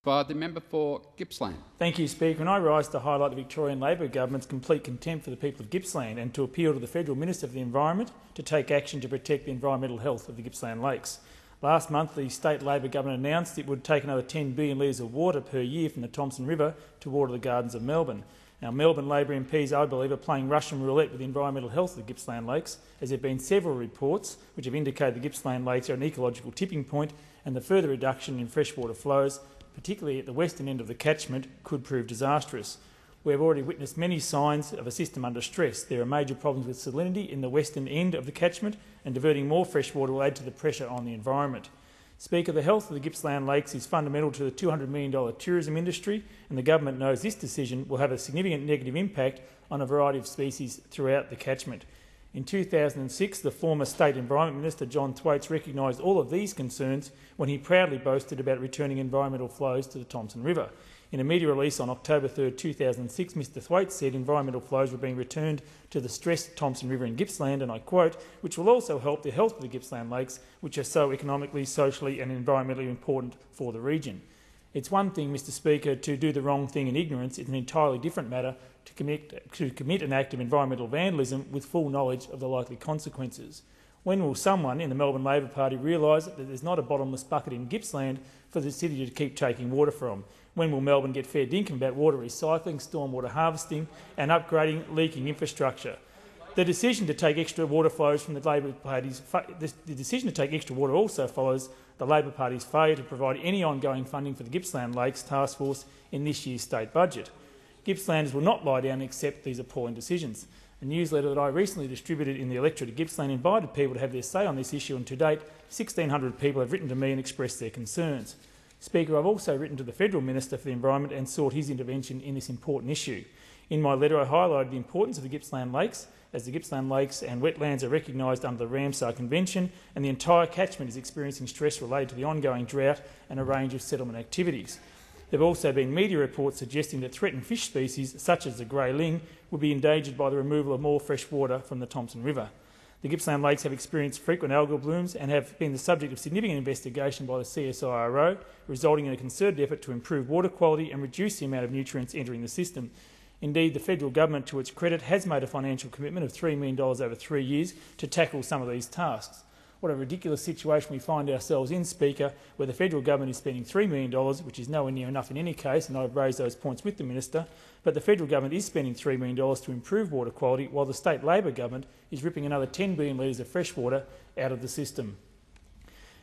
By the member for Gippsland. Thank you, Speaker. And I rise to highlight the Victorian Labor Government's complete contempt for the people of Gippsland and to appeal to the Federal Minister for the Environment to take action to protect the environmental health of the Gippsland Lakes. Last month, the State Labor Government announced it would take another 10 billion litres of water per year from the Thomson River to water the gardens of Melbourne. Now, Melbourne Labor MPs, I believe, are playing Russian roulette with the environmental health of the Gippsland Lakes, as there have been several reports which have indicated the Gippsland Lakes are an ecological tipping point and the further reduction in freshwater flows, particularly at the western end of the catchment, could prove disastrous. We have already witnessed many signs of a system under stress. There are major problems with salinity in the western end of the catchment, and diverting more freshwater will add to the pressure on the environment. Speaker, the health of the Gippsland Lakes is fundamental to the $200 million tourism industry, and the government knows this decision will have a significant negative impact on a variety of species throughout the catchment. In 2006, the former State Environment Minister John Thwaites recognised all of these concerns when he proudly boasted about returning environmental flows to the Thomson River. In a media release on October 3, 2006, Mr Thwaites said environmental flows were being returned to the stressed Thomson River in Gippsland, and I quote, which will also help the health of the Gippsland Lakes, which are so economically, socially and environmentally important for the region. It's one thing, Mr Speaker, to do the wrong thing in ignorance. It's an entirely different matter to commit an act of environmental vandalism with full knowledge of the likely consequences. When will someone in the Melbourne Labor Party realise that there's not a bottomless bucket in Gippsland for the city to keep taking water from? When will Melbourne get fair dinkum about water recycling, stormwater harvesting and upgrading leaking infrastructure? The decision to take extra water flows from the Labor Party's the decision to take extra water also follows the Labor Party's failure to provide any ongoing funding for the Gippsland Lakes Task Force in this year's state budget. Gippslanders will not lie down and accept these appalling decisions. A newsletter that I recently distributed in the electorate of Gippsland invited people to have their say on this issue, and to date 1,600 people have written to me and expressed their concerns. Speaker, I've also written to the Federal Minister for the Environment and sought his intervention in this important issue. In my letter I highlighted the importance of the Gippsland Lakes, as the Gippsland Lakes and wetlands are recognised under the Ramsar Convention, and the entire catchment is experiencing stress related to the ongoing drought and a range of settlement activities. There have also been media reports suggesting that threatened fish species, such as the grey ling, will be endangered by the removal of more fresh water from the Thomson River. The Gippsland Lakes have experienced frequent algal blooms and have been the subject of significant investigation by the CSIRO, resulting in a concerted effort to improve water quality and reduce the amount of nutrients entering the system. Indeed, the federal government, to its credit, has made a financial commitment of $3 million over 3 years to tackle some of these tasks. What a ridiculous situation we find ourselves in, Speaker, where the federal government is spending $3 million, which is nowhere near enough in any case, and I've raised those points with the Minister, but the federal government is spending $3 million to improve water quality, while the state Labor government is ripping another 10 billion litres of fresh water out of the system.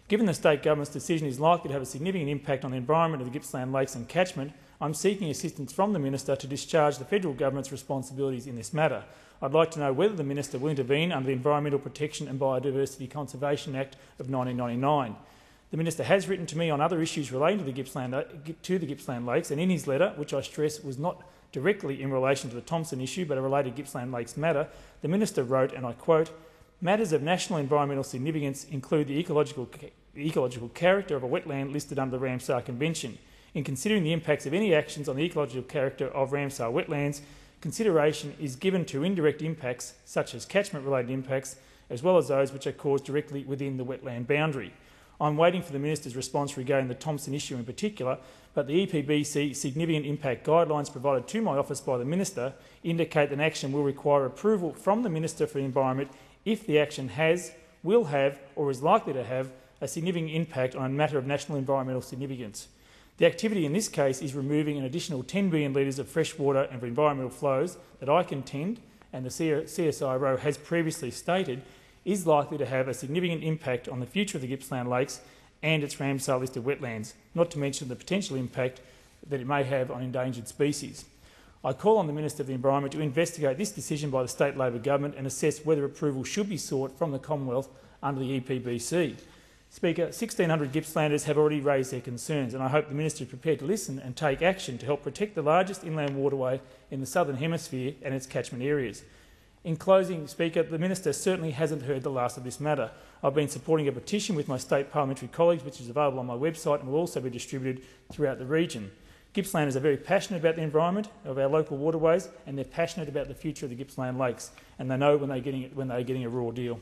Given the state government's decision is likely to have a significant impact on the environment of the Gippsland Lakes and catchment, I'm seeking assistance from the Minister to discharge the federal government's responsibilities in this matter. I'd like to know whether the Minister will intervene under the Environmental Protection and Biodiversity Conservation Act of 1999. The Minister has written to me on other issues relating to the Gippsland Lakes, and in his letter, which I stress was not directly in relation to the Thomson issue but a related Gippsland Lakes matter, the Minister wrote, and I quote, "Matters of national environmental significance include the ecological character of a wetland listed under the Ramsar Convention. In considering the impacts of any actions on the ecological character of Ramsar wetlands, consideration is given to indirect impacts such as catchment-related impacts, as well as those which are caused directly within the wetland boundary. I'm waiting for the Minister's response regarding the Thomson issue in particular, but the EPBC significant impact guidelines provided to my office by the Minister indicate that an action will require approval from the Minister for the Environment if the action has, will have or is likely to have a significant impact on a matter of national environmental significance. The activity in this case is removing an additional 10 billion litres of fresh water and environmental flows that I contend, and the CSIRO has previously stated, is likely to have a significant impact on the future of the Gippsland Lakes and its Ramsar listed wetlands, not to mention the potential impact that it may have on endangered species. I call on the Minister of the Environment to investigate this decision by the State Labor Government and assess whether approval should be sought from the Commonwealth under the EPBC. Speaker, 1,600 Gippslanders have already raised their concerns, and I hope the Minister is prepared to listen and take action to help protect the largest inland waterway in the Southern Hemisphere and its catchment areas. In closing, Speaker, the Minister certainly hasn't heard the last of this matter. I've been supporting a petition with my state parliamentary colleagues, which is available on my website and will also be distributed throughout the region. Gippslanders are very passionate about the environment of our local waterways, and they're passionate about the future of the Gippsland Lakes, and they know when they're getting a raw deal.